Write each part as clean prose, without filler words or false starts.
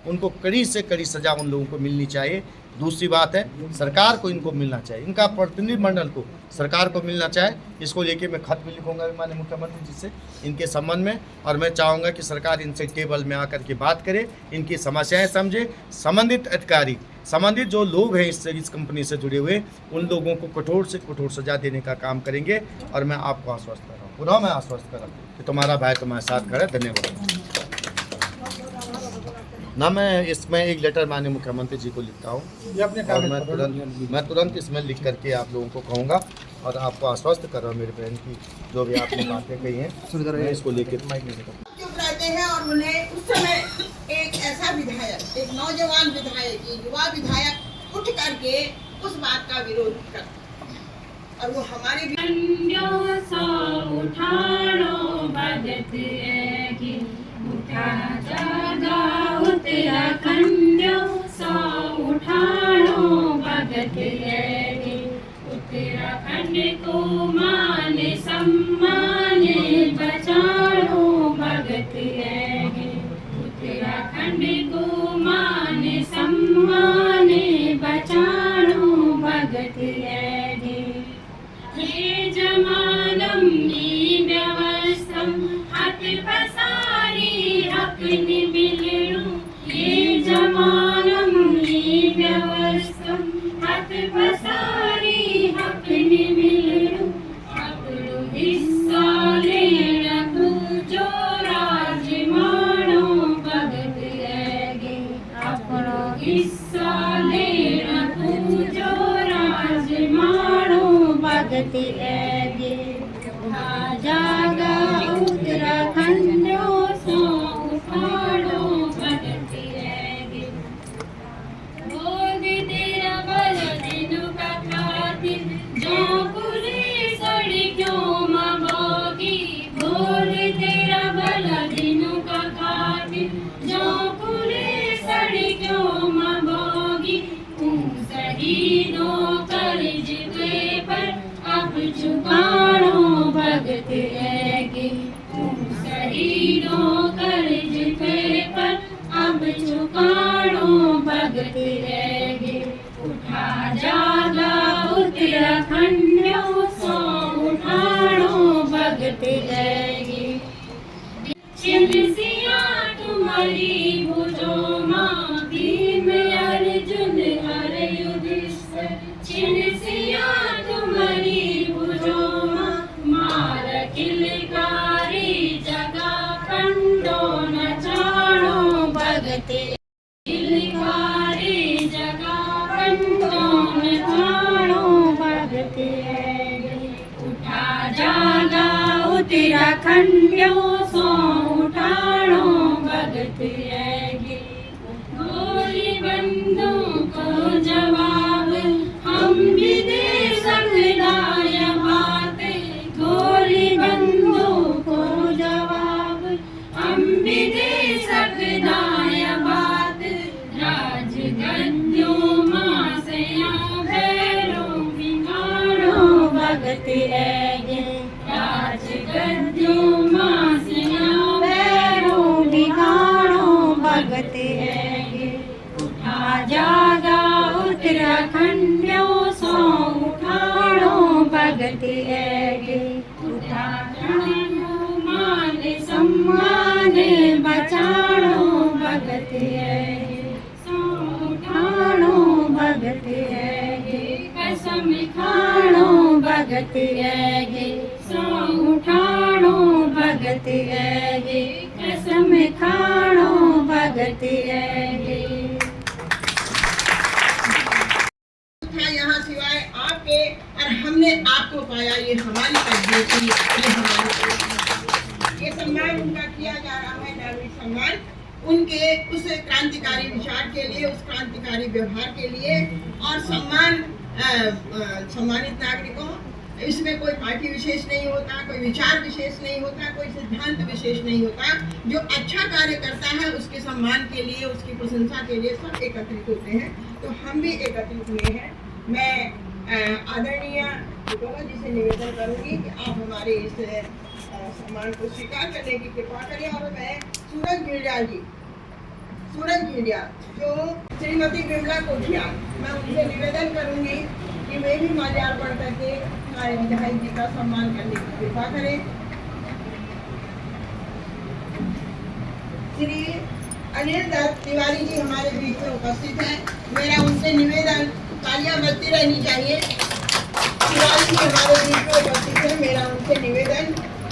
उनको कड़ी से कड़ी सज़ा उन लोगों को मिलनी चाहिए। दूसरी बात है, सरकार को इनको मिलना चाहिए, इनका प्रतिनिधिमंडल को सरकार को मिलना चाहिए। इसको लेके मैं खत भी लिखूंगा माननीय मुख्यमंत्री जी से इनके संबंध में, और मैं चाहूँगा कि सरकार इनसे टेबल में आकर के बात करे, इनकी समस्याएं समझे, संबंधित अधिकारी, संबंधित जो लोग हैं इस कंपनी से जुड़े हुए, उन लोगों को कठोर से कठोर सजा देने का काम करेंगे। और मैं आपको आश्वस्त कर रहा हूँ, पुनः मैं आश्वस्त कर रहा हूँ कि तुम्हारा भाई तुम्हारे साथ खड़ा है। धन्यवाद। ना मैं इसमें एक लेटर माननीय मुख्यमंत्री जी को लिखता हूँ, और मैं तुरंत इसमें लिख करके आप लोगों को कहूँगा, और आपको आश्वस्त कर रहा हूँ मेरे बहन की जो भी आपने बातें कही हैं, मैं इसको लेकर चुप रहते हैं। और उन्हें उस समय एक ऐसा विधायक, एक नौजवान विधायक, युवा विधायक उठ करके उस बात का विरोध कर, और वो हमारे उत्तराखंड को मान सम्मान बचाओ भगत है। उत्तराखंड को मान सम्मान बचाओ भगत है। ये जमानम ये व्यवस्थम हत पसारी हक निमिलू। ये जमानम ये व्यवस्थम हत पसारी हक निमिलू। अपनो हिस्सा लेना जो राज मानो भगत है। अपनो हिस्सा लेना जो राज मानो भगत है। जागा उत्तराखंड सो उठाड़ो भगत है। बोल तेरा बल दिनु का खातिर जो पूरी सड़कों में बोगी। बोल तेरा बल दिनु का खातिर जो पूरी सड़कों में बोगी। शहीदों कर्ज पे पर अब चुकानो भगत है। शहीदों कर्ज पे पर अब चुकानो भगत है। उठा जागा उत्तराखंड सो उठानो भगत है। चिन्सिया तुम्हारी भुजों मां भीम अर्जुन हर युधिष्ठिर। चिन्सिया तुम्हारी भुजों मार किलकारी जगा कंडो नचाणो भगत। किलकारी जगा कंडो नचाणो भगत है। उठा जागा उत्तराखंड सो उठाणो भगत है। गोली बंदूक को जवाब हम भी दे सकदा ये बात। गोली बंदूक को जवाब हम भी दे सकदा ये बात। राज गद्यों मां से भैरों बिगाड़ो भगत है। राज गद्यों मां से भैरों बिगाड़ो भगत है। उठा जागा उत्तराखंड सो उठाड़ो भगत है। उत्तराखंड को मान सम्मान बचाड़ो भगत है। सो उठाड़ो भगत है। कसम खाड़ो भगत है। सो उठाड़ो भगत है। कसम खाड़ो भगत है। यहाँ सिवाय आपके, और हमने आपको पाया, ये हमारी तकदीर थी, ये हमारी। ये सम्मान उनका किया जा रहा है, नागरिक सम्मान उनके उस क्रांतिकारी विचार के लिए, उस क्रांतिकारी व्यवहार के लिए। और सम्मान सम्मानित नागरिकों, इसमें कोई पार्टी विशेष नहीं होता, कोई विचार विशेष नहीं होता, कोई सिद्धांत विशेष नहीं होता। जो अच्छा कार्य करता है उसके सम्मान के लिए, उसकी प्रशंसा के लिए सब एकत्रित होते हैं। तो हम भी एकत्रित हुए हैं। मैं आदरणीय जी से निवेदन करूंगी कि आप हमारे इस सम्मान को स्वीकार करने की कृपा करें। और मैं सूरज गिरजाल जी सूरज इंडिया जो श्रीमती बिमला कोठिया, मैं उनसे निवेदन करूंगी कि वे भी माल्यार्पण करके हमारे विधायक जी का सम्मान करने की कृपा करें। श्री अनिल दत्त तिवारी जी हमारे बीच में उपस्थित हैं। मेरा उनसे निवेदन, तालियां बजती रहनी चाहिए। तिवारी जी हमारे बीच में उपस्थित हैं। मेरा उनसे निवेदन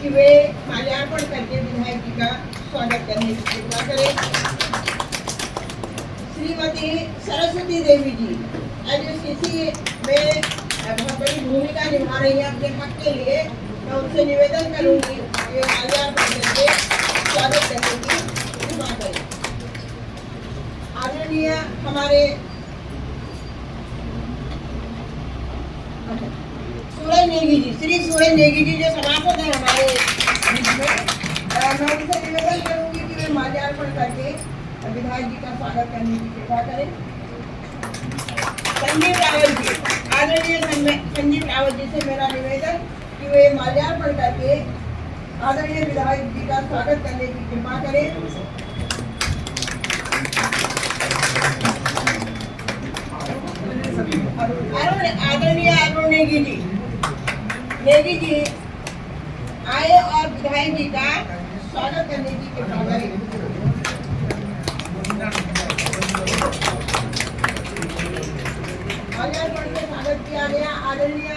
कि वे माल्यार्पण करके विधायक जी का स्वागत करने की कृपा करें। श्रीमती सरस्वती देवी जी एडvocacy में बहुत बड़ी भूमिका निभा रही है अपने हक के लिए। मैं उनसे निवेदन करूंगी कि माल्यार्पण करके स्वागत करने की कृपा करें। आदरणीय हमारे सूरज नेगी जी, श्री सूरज नेगी जी जो सभापति हैं हमारे बीच में, मैं उनसे निवेदन करूंगी कि वे माल्यार्पण करके विधायक जी का स्वागत करने की कृपा करें। संजीव रावत जी, आदरणीय संजीव रावत जी से मेरा निवेदन कि वे माल्यार्पण करके आदरणीय विधायक जी का स्वागत करने की कृपा करें। आदरणीय अरुण नेगी जी आए और विधायक जी का स्वागत करने की कृपा करें। माल्यार्पण से स्वागत किया गया। आदरणीय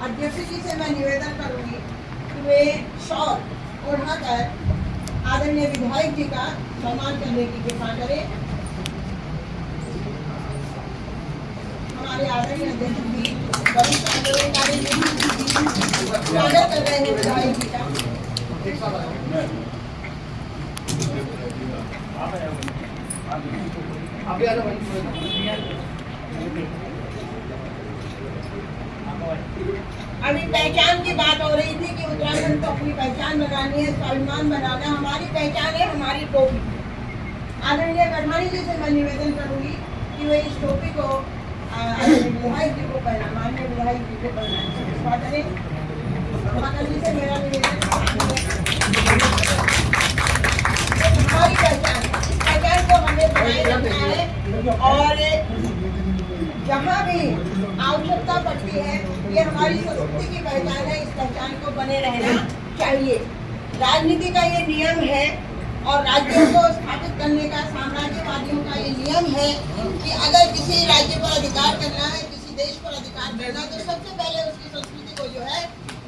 अध्यक्ष जी से मैं निवेदन करूंगी कि वे शॉल ओढ़ाकर आदरणीय विधायक जी का सम्मान करने की कृपा करें। हमारे आदरणीय अध्यक्ष जी वरिष्ठ आंदोलनकारी स्वागत कर रहे हैं विधायक जी का। अभी पहचान की बात हो रही थी कि उत्तराखंड को अपनी पहचान बनानी है, स्वाभिमान बनाना। हमारी पहचान है हमारी टोपी। आदरणीय गढ़वानी जी से मैं निवेदन करूंगी कि वे इस टोपी को विधायक जी को पहना, माननीय विधायक जी को पहना करें। माता जी से मेरा निवेदन, हमारी पहचान को हमें बनाए रखना है और जहाँ भी आवश्यकता पड़ती है, ये हमारी संस्कृति की पहचान है, इस पहचान को बने रहना चाहिए। राजनीति का ये नियम है और राज्यों को स्थापित करने का साम्राज्यवादियों का ये नियम है कि अगर किसी राज्य पर अधिकार करना है, किसी देश पर अधिकार करना है, तो सबसे पहले उसकी संस्कृति को जो है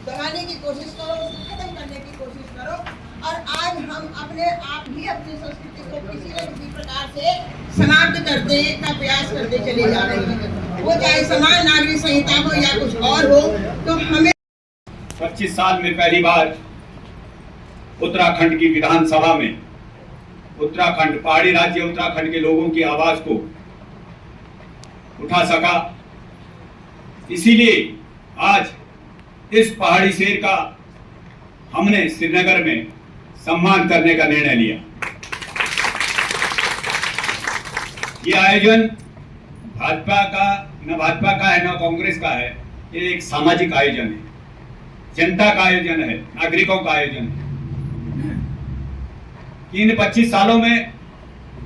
दबाने की कोशिश करो, उसको खत्म करने की कोशिश करो। और आज हम अपने आप ही अपनी संस्कृति को किसी न किसी प्रकार से समाप्त करने का प्रयास करते चले जा रहे हैं। वो चाहे समान नागरिक संहिता हो या कुछ और हो, तो हमें 25 साल में पहली बार उत्तराखंड की विधानसभा में उत्तराखंड, पहाड़ी राज्य उत्तराखंड के लोगों की आवाज को उठा सका। इसीलिए आज इस पहाड़ी शेर का हमने श्रीनगर में सम्मान करने का निर्णय लिया। ये आयोजन भाजपा का है, न कांग्रेस का है। ये एक सामाजिक आयोजन है, जनता का आयोजन है, नागरिकों का आयोजन है। इन 25 सालों में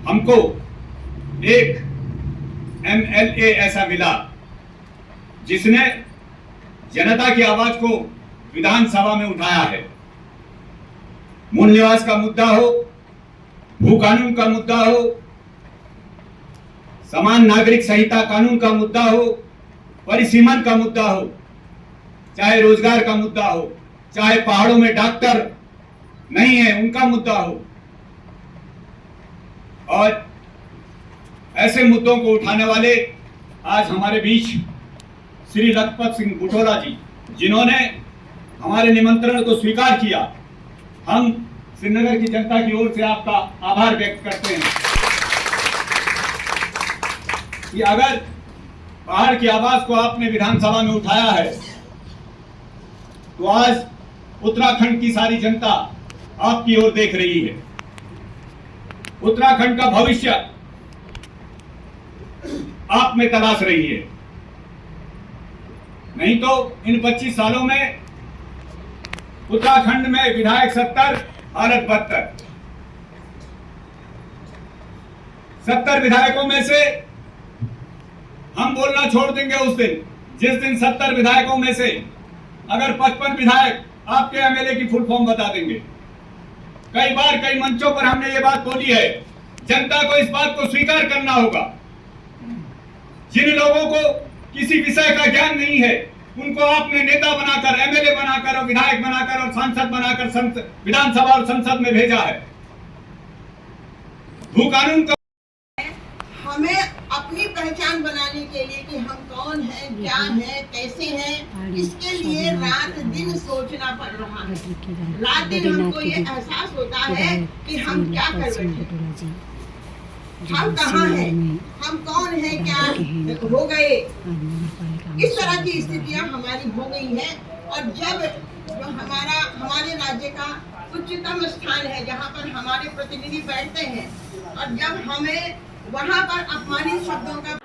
हमको एक MLA ऐसा मिला जिसने जनता की आवाज को विधानसभा में उठाया है। मूल निवास का मुद्दा हो, भू कानून का मुद्दा हो, समान नागरिक संहिता कानून का मुद्दा हो, परिसीमन का मुद्दा हो, चाहे रोजगार का मुद्दा हो, चाहे पहाड़ों में डॉक्टर नहीं है उनका मुद्दा हो, और ऐसे मुद्दों को उठाने वाले आज हमारे बीच श्री लखपत सिंह बुटोला जी, जिन्होंने हमारे निमंत्रण को स्वीकार किया। हम श्रीनगर की जनता की ओर से आपका आभार व्यक्त करते हैं कि अगर पहाड़ की आवाज को आपने विधानसभा में उठाया है तो आज उत्तराखंड की सारी जनता आपकी ओर देख रही है। उत्तराखंड का भविष्य आप में तलाश रही है। नहीं तो इन 25 सालों में उत्तराखंड में विधायक 70, हालत 72। 70 विधायकों में से हम बोलना छोड़ देंगे उस दिन जिस दिन 70 विधायकों में से अगर 55 विधायक आपके एमएलए की फुल फॉर्म बता देंगे। कई बार कई मंचों पर हमने ये बात बोली है, जनता को इस बात को स्वीकार करना होगा। जिन लोगों को किसी विषय का ज्ञान नहीं है उनको आपने नेता बनाकर, एमएलए बनाकर और विधायक बनाकर और सांसद बनाकर विधानसभा और संसद में भेजा है। भू कानून का हमें अपनी पहचान बनाने के लिए कि हम कौन हैं, क्या हैं, कैसे हैं, इसके लिए रात दिन सोचना पड़ रहा है। रात दिन हमको ये एहसास होता है कि हम क्या कर बैठे, हम कहाँ हैं, हम कौन हैं, क्या हो गए। इस तरह की स्थितियां हमारी हो गई है। और जब जो हमारे राज्य का उच्चतम स्थान है जहाँ पर हमारे प्रतिनिधि बैठते हैं और जब हमें वहाँ पर अपमानित शब्दों का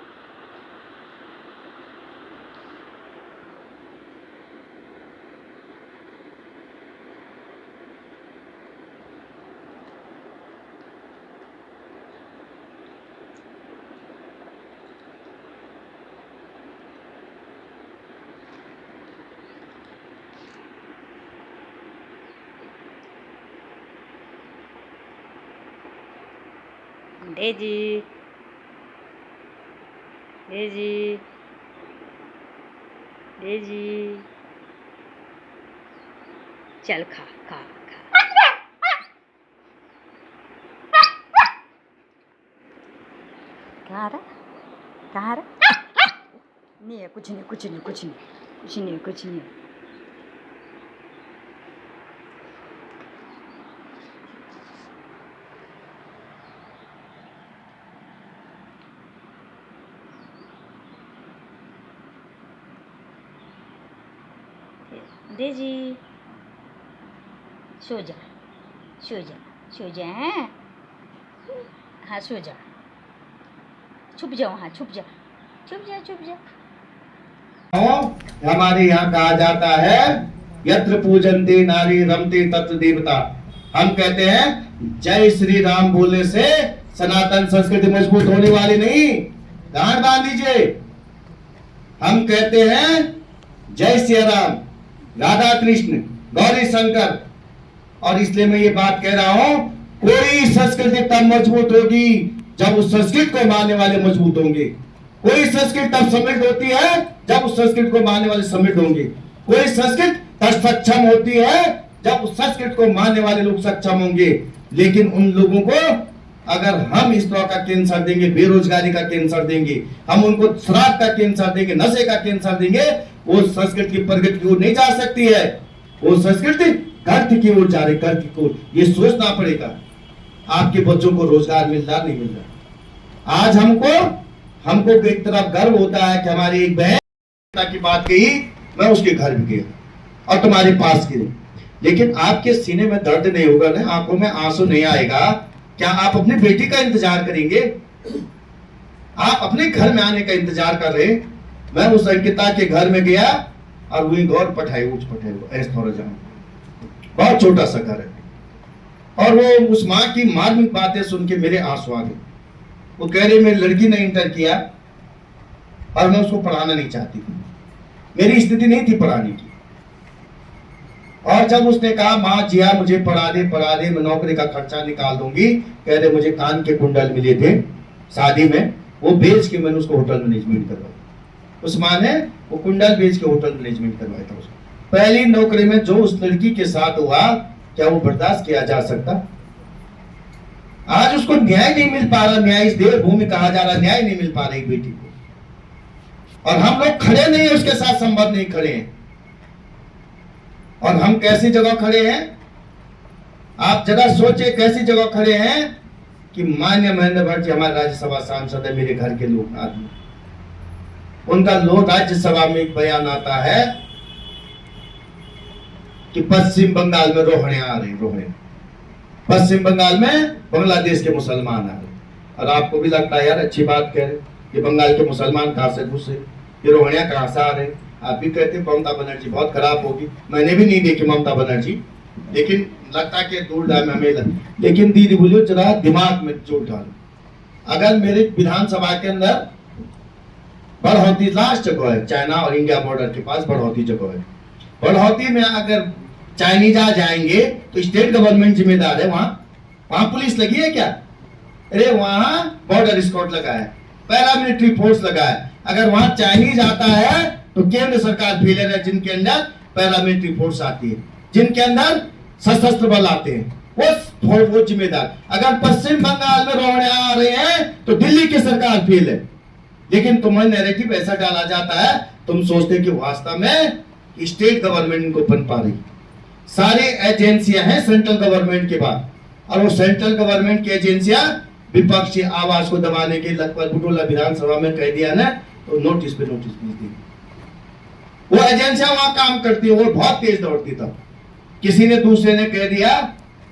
डेजी डेजी डेजी चल खा खा खा। कहाँ रहा, कहाँ रहा? नहीं है, कुछ नहीं, कुछ नहीं, कुछ नहीं, कुछ नहीं, कुछ नहीं। डेजी सो जा, सो जा, सो जा, हैं? हाँ सो जा, छुप जाओ, हाँ छुप जा, छुप जा, छुप जा। हमारे यहाँ कहा जाता है यत्र पूजन्ते नारी रमते तत्र देवता। हम कहते हैं जय श्री राम बोलने से सनातन संस्कृति मजबूत होने वाली नहीं, गांठ बांध लीजिए। हम कहते हैं जय श्री राम, राधा कृष्ण, गौरी शंकर। और इसलिए मैं ये बात कह रहा हूं, कोई संस्कृति तब मजबूत होगी जब उस संस्कृत को मानने वाले मजबूत होंगे। कोई संस्कृत तब समृद्ध होती है जब उस संस्कृत को मानने वाले समृद्ध होंगे। कोई संस्कृत तब सक्षम होती है जब उस संस्कृत को मानने वाले लोग सक्षम होंगे। लेकिन उन लोगों को अगर हम इस तरह का कैंसर देंगे, बेरोजगारी का कैंसर देंगे, हम उनको शराब का कैंसर देंगे, नशे का कैंसर देंगे, वो संस्कृत की प्रगति की ओर नहीं जा सकती है। वो संस्कृति गर्त की ओर जा रही, गर्त की ओर। ये सोचना पड़ेगा आपके बच्चों को रोजगार मिल रहा नहीं मिल रहा। आज हमको एक तरफ गर्व होता है कि हमारी एक बहन की बात कही, मैं उसके घर भी गया और तुम्हारे पास गिरे। लेकिन आपके सीने में दर्द नहीं होगा ना, आंखों में आंसू नहीं आएगा, क्या आप अपनी बेटी का इंतजार करेंगे? आप अपने घर में आने का इंतजार कर रहे। मैं उस अंकिता के घर में गया और वही गौर पठाई उठ पठाई ऐसा थोड़ा जहां बहुत छोटा सा घर है। और वो उस माँ की मार्मिक बातें सुन के मेरे आंसू आ गए। वो कह रही मेरी लड़की ने इंटर किया और मैं उसको पढ़ाना नहीं चाहती थी, मेरी स्थिति नहीं थी पढ़ाने की। और जब उसने कहा माँ जिया मुझे पढ़ा दे, मैं नौकरी का खर्चा निकाल दूंगी, कह रहे मुझे कान के कुंडल मिले थे शादी में, वो बेच के मैंने उसको होटल मैनेजमेंट करवाया। उस माँ ने वो कुंडल बेच के होटल मैनेजमेंट करवाया था उसको। पहली नौकरी में जो उस लड़की के साथ हुआ, क्या वो बर्दाश्त किया जा सकता? आज उसको न्याय नहीं मिल पा रहा, न्याय इस देवभूमि कहा जा रहा, न्याय नहीं मिल पा रही बेटी को। और हम लोग खड़े नहीं है उसके साथ, संभव नहीं खड़े हैं। और हम कैसी जगह खड़े हैं, आप जरा सोचे कैसी जगह खड़े हैं कि माननीय महेंद्र भट्ट जी हमारे राज्यसभा सांसद है, मेरे घर के लोग आदमी, उनका लोग राज्यसभा में एक बयान आता है कि पश्चिम बंगाल में रोहड़े आ रहे, रोहड़े पश्चिम बंगाल में बांग्लादेश के मुसलमान आ रहे। और आपको भी लगता है यार अच्छी बात कह रहे, ये बंगाल के मुसलमान कहां से घुसे, ये रोहड़िया कहां से आ रहे। आप भी कहते ममता बनर्जी बहुत खराब होगी, मैंने भी नहीं देखी ममता बनर्जी, लेकिन लगता कि दूर डाल में हमें। लेकिन दीदी बोलियो जरा दिमाग में जोर डालो, अगर मेरे विधानसभा के अंदर बढ़ोती लास्ट जगह है, चाइना और इंडिया बॉर्डर के पास बढ़ोती जगह है, बढ़ोती में अगर चाइनीज आ जाएंगे तो स्टेट गवर्नमेंट जिम्मेदार है। वहां पुलिस लगी है क्या? अरे वहां बॉर्डर स्कॉट लगा है, पैरामिलिट्री फोर्स लगा है। अगर वहां चाइनीज आता है तो केंद्र सरकार फेलियर है, जिनके अंदर पैरामिलिट्री फोर्स आती है, जिनके अंदर सशस्त्र बल आते हैं, वो जिम्मेदार। अगर पश्चिम बंगाल में रोहड़े आ रहे हैं तो दिल्ली की सरकार फेल है। लेकिन तुम्हारा नैरेटिव ऐसा डाला जाता है, तुम सोचते कि वास्तव में स्टेट गवर्नमेंट इनको बन पा रही। सारी एजेंसियां हैं सेंट्रल गवर्नमेंट के बाद, और वो सेंट्रल गवर्नमेंट की एजेंसियां विपक्षी आवाज को दबाने के लगभग बुटोला विधानसभा में कह दिया ना, तो नोटिस पे नोटिस भेज दी। वो एजेंसियां वहां काम करती है, वो बहुत तेज दौड़ती था। किसी ने दूसरे ने कह दिया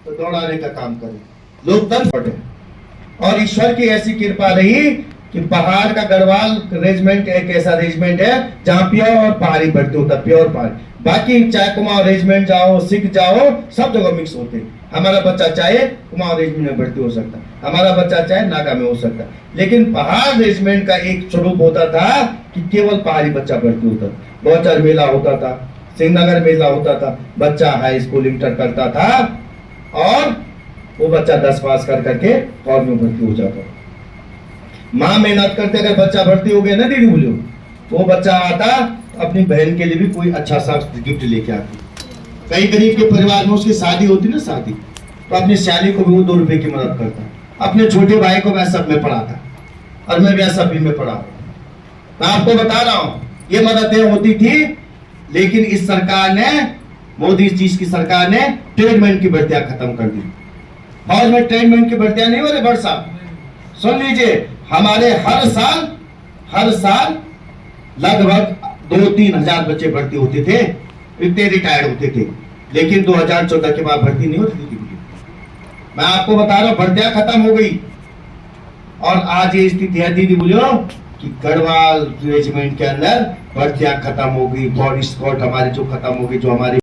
तो दौड़ाने का काम करे। लोकतंत्र बढ़े और ईश्वर की ऐसी कृपा रही कि पहाड़ का गढ़वाल रेजिमेंट एक ऐसा रेजिमेंट है जहां प्योर और पहाड़ी भर्ती होता है, प्योर पहाड़ी। बाकी चाहे कुमाऊं रेजिमेंट जाओ, सिख जाओ, सब जगह मिक्स होते हैं। हमारा बच्चा चाहे कुमाऊं रेजिमेंट में भर्ती हो सकता है, हमारा बच्चा चाहे नागा में हो सकता है। लेकिन पहाड़ रेजिमेंट का एक स्वरूप होता था कि केवल पहाड़ी बच्चा भर्ती होता था। गौचर मेला होता था, श्रीनगर मेला होता था, बच्चा हाई स्कूल इंटर करता था और वो बच्चा 10 पास कर करके फौज में भर्ती हो जाता। माँ मेहनत करते, अगर बच्चा भर्ती हो गया ना दीदी बोलियो, तो वो बच्चा आता अपनी बहन के लिए भी कोई अच्छा सा गिफ्ट लेके आती। कई गरीब के परिवार में उसकी शादी होती ना, शादी, तो अपनी साली को भी वो 2 रुपए की मदद करता। अपने छोटे भाई को मैं सब में पढ़ाता और मैं भी सभी में पढ़ा। मैं आपको बता रहा हूं ये मददें होती थी, लेकिन इस सरकार ने, मोदी जी की सरकार ने ट्रेडमैन की भर्तियां खत्म कर दी। फौज में ट्रेडमैन की भर्तियां नहीं हो रही भट्ट साहब, सुन लीजिए। हमारे हर साल लगभग 2-3 हजार बच्चे भर्ती होते थे, इतने रिटायर्ड होते थे। लेकिन 2014 के बाद भर्ती नहीं होती थी। मैं आपको बता रहा हूं भर्तियां खत्म हो गई और आज ये स्थिति है दीदी बोलियो कि गढ़वाल रेजिमेंट के अंदर भर्तियां खत्म हो गई, बॉडी स्कॉट हमारे जो खत्म हो गई, जो हमारे